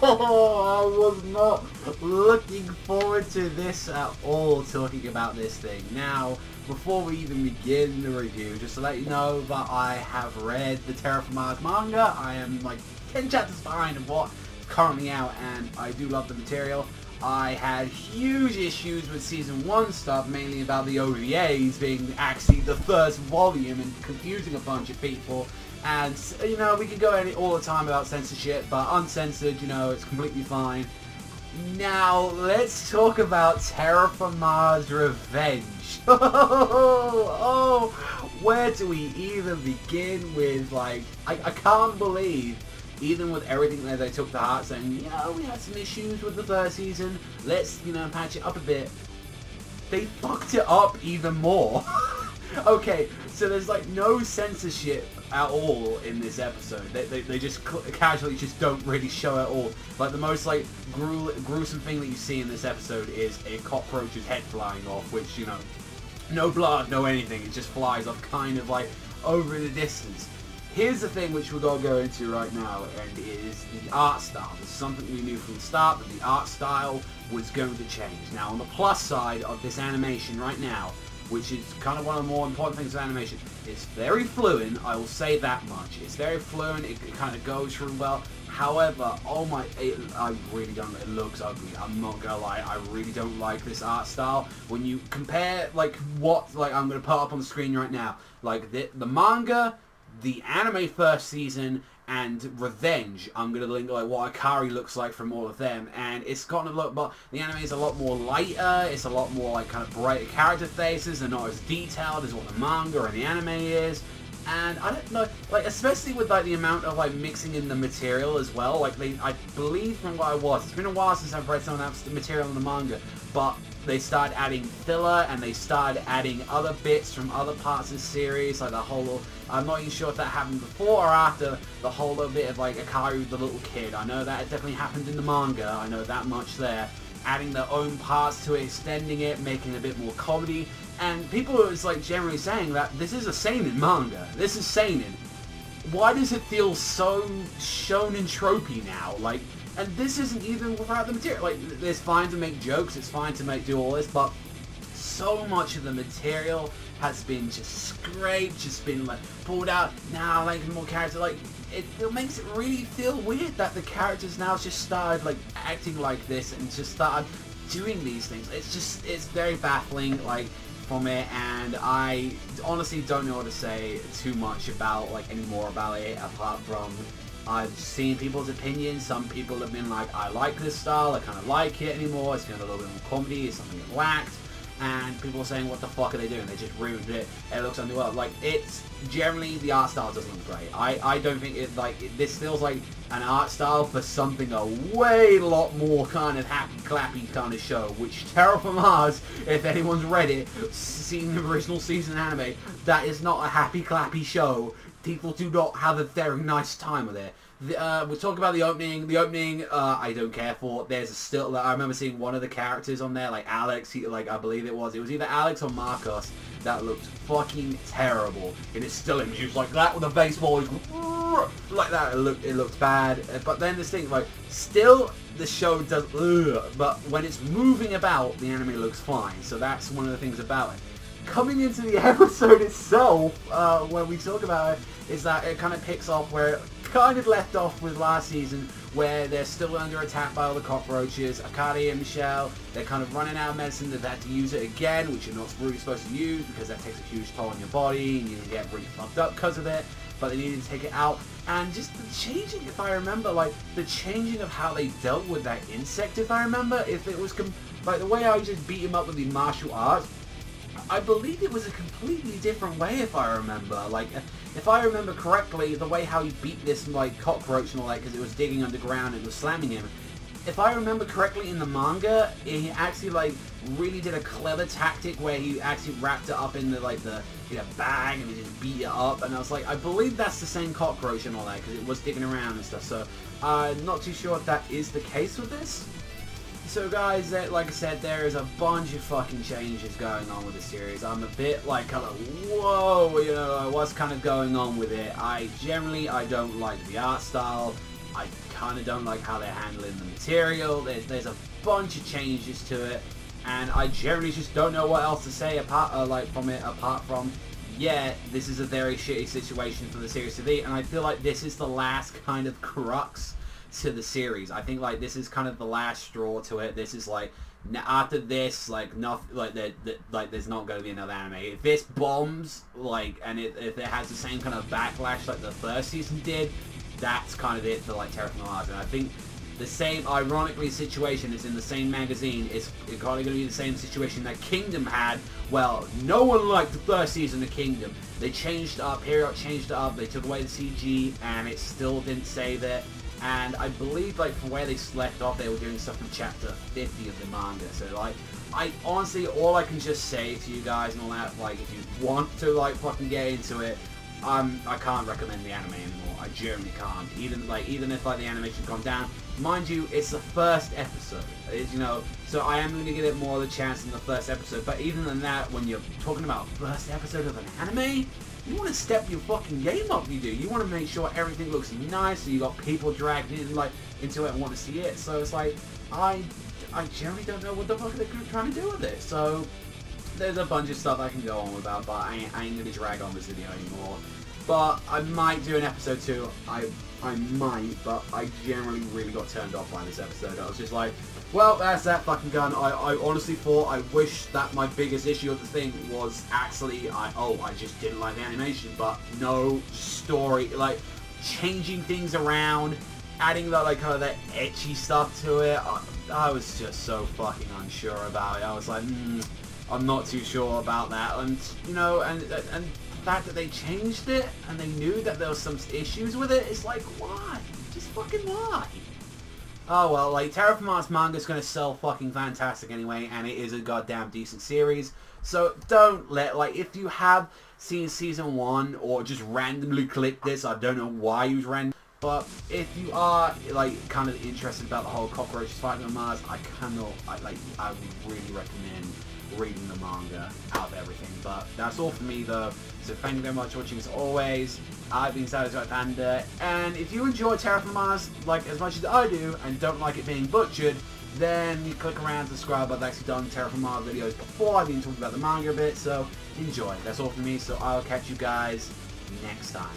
I was not looking forward to this at all, talking about this thing. Now, before we even begin the review, just to let you know that I have read the TERRAFORMARS manga. I am like 10 chapters behind of what's currently out, and I do love the material. I had huge issues with Season 1 stuff, mainly about the OVAs being actually the first volume and confusing a bunch of people. And, you know, we can go all the time about censorship, but uncensored, you know, it's completely fine. Now, let's talk about TERRAFORMARS Revenge. Oh, where do we even begin with, like, I can't believe, even with everything that they took to heart, saying, you know, we had some issues with the first season, let's, you know, patch it up a bit. They fucked it up even more. Okay, so there's like no censorship at all in this episode. They just casually just don't really show at all. Like the most like gruesome thing that you see in this episode is a cockroach's head flying off, which, you know, no blood, no anything, it just flies off kind of like over the distance. Here's the thing which we're going to go into right now, and it is the art style. This is something we knew from the start, that the art style was going to change. Now on the plus side of this animation right now, which is kind of one of the more important things of animation, it's very fluent, I will say that much. It's very fluent, it kind of goes through well. However, oh my, I really don't, it looks ugly, I'm not gonna lie, I really don't like this art style. When you compare, like, what, like, I'm gonna put up on the screen right now, like, the manga, the anime first season, and Revenge, I'm going to link like what Akari looks like from all of them, and it's gotten a lot, but the anime is a lot more lighter, it's a lot more like kind of brighter character faces, they're not as detailed as what the manga and the anime is, and I don't know, like especially with like the amount of like mixing in the material as well, like I believe from what it's been a while since I've read some of that material in the manga, but they started adding filler and they started adding other bits from other parts of the series, like the whole, I'm not even sure if that happened before or after the whole little bit of like Akari the little kid. I know that it definitely happened in the manga, I know that much there. Adding their own parts to it, extending it, making it a bit more comedy, and people are like generally saying that this is a seinen manga. This is seinen. Why does it feel so shonen tropey now? Like, and this isn't even without the material. Like, it's fine to make jokes, it's fine to do all this, but so much of the material has been just scraped, just been like pulled out. Now, like more character, like it makes it really feel weird that the characters now just started like acting like this and just started doing these things. It's very baffling, like, from it, and I honestly don't know what to say too much about like any more about it apart from I've seen people's opinions. Some people have been like, I like this style, I kind of like it anymore, it's got a little bit more comedy, it's something it lacked, and people are saying, what the fuck are they doing? They just ruined it, it looks underwhelming. Like, it's generally, the art style doesn't look great. I don't think it, like, this feels like an art style for something a way lot more kind of happy clappy kind of show, which TERRAFORMARS, if anyone's read it, seen the original season anime, that is not a happy clappy show. People do not have a very nice time with it. We'll talk about the opening. The opening, I don't care for. There's a still. I remember seeing one of the characters on there, like Alex. I believe it was either Alex or Marcos. That looked fucking terrible. And it's still in use like that with a baseball, like that. It looked bad. But then this thing, like, still the show does. But when it's moving about, the anime looks fine. So that's one of the things about it. Coming into the episode itself, when we talk about it, is that it kind of picks off where it kind of left off with last season, where they're still under attack by all the cockroaches. Akari and Michelle, they're kind of running out of medicine. They've had to use it again, which you're not really supposed to use because that takes a huge toll on your body and you can get really fucked up because of it. But they needed to take it out, and just the changing, if I remember, like the changing of how they dealt with that insect, if I remember, if it was like the way I just beat him up with the martial arts. I believe it was a completely different way, if I remember. Like, if I remember correctly, the way how he beat this, like, cockroach and all that, because it was digging underground and was slamming him. If I remember correctly in the manga, he actually, like, really did a clever tactic where he actually wrapped it up in the, like, the, you know, bag and he just beat it up. And I was like, I believe that's the same cockroach and all that, because it was digging around and stuff. So, I'm not too sure if that is the case with this. So guys, like I said, there is a bunch of fucking changes going on with the series. I'm a bit like kind of, whoa, you know, what's kind of going on with it. I don't like the art style. I kind of don't like how they're handling the material. There's a bunch of changes to it, and I generally just don't know what else to say apart from, yeah, this is a very shitty situation for the series to be, and I feel like this is the last kind of crux to the series. I think like this is kind of the last straw to it. This is like, after this, like nothing, like there's not going to be another anime. If this bombs, like, and if it has the same kind of backlash like the first season did, that's kind of it for like TERRAFORMARS REVENGE. And I think the same, ironically, situation is in the same magazine. It's probably going to be the same situation that Kingdom had. Well, no one liked the first season of Kingdom. They changed it up, Period changed it up, they took away the CG, and it still didn't save it. And I believe, like, from where they left off, they were doing stuff from chapter 50 of the manga. So, like, I honestly, all I can just say to you guys and all that, like, if you want to, like, fucking get into it, I can't recommend the anime anymore. I generally can't. Even if, like, the animation's gone down. Mind you, it's the first episode. It's, you know, so I am going to give it more of a chance in the first episode. But even than that, when you're talking about first episode of an anime, you want to step your fucking game up, you do. You want to make sure everything looks nice, so you got people dragged in, like, into it and want to see it. So it's like, I generally don't know what the fuck they're trying to do with it. So there's a bunch of stuff I can go on about, but I ain't going to drag on this video anymore. But I might do an episode 2. I might, but I generally really got turned off by this episode. I was just like, well, that's that fucking gun. I honestly thought, I wish that my biggest issue of the thing was actually, I just didn't like the animation, but no story, like, changing things around, adding that, like, kind of that etchy stuff to it. I was just so fucking unsure about it. I was like, I'm not too sure about that. And, you know, and the fact that they changed it, and they knew that there was some issues with it, it's like, why? Just fucking why? Oh well, like, TERRAFORMARS manga's gonna sell fucking fantastic anyway, and it is a goddamn decent series. So don't let, like, if you have seen season 1 or just randomly clicked this, I don't know why you was random, but if you are, like, kind of interested about the whole cockroaches fighting on Mars, I would really recommend reading the manga out of everything. But that's all for me though, so thank you very much for watching as always. I've been Savagezweipanda, and if you enjoy TERRAFORMARS like as much as I do and don't like it being butchered, then you click around to subscribe. I've actually done TERRAFORMARS videos before. I've been talking about the manga a bit, so enjoy. That's all for me, so I'll catch you guys next time.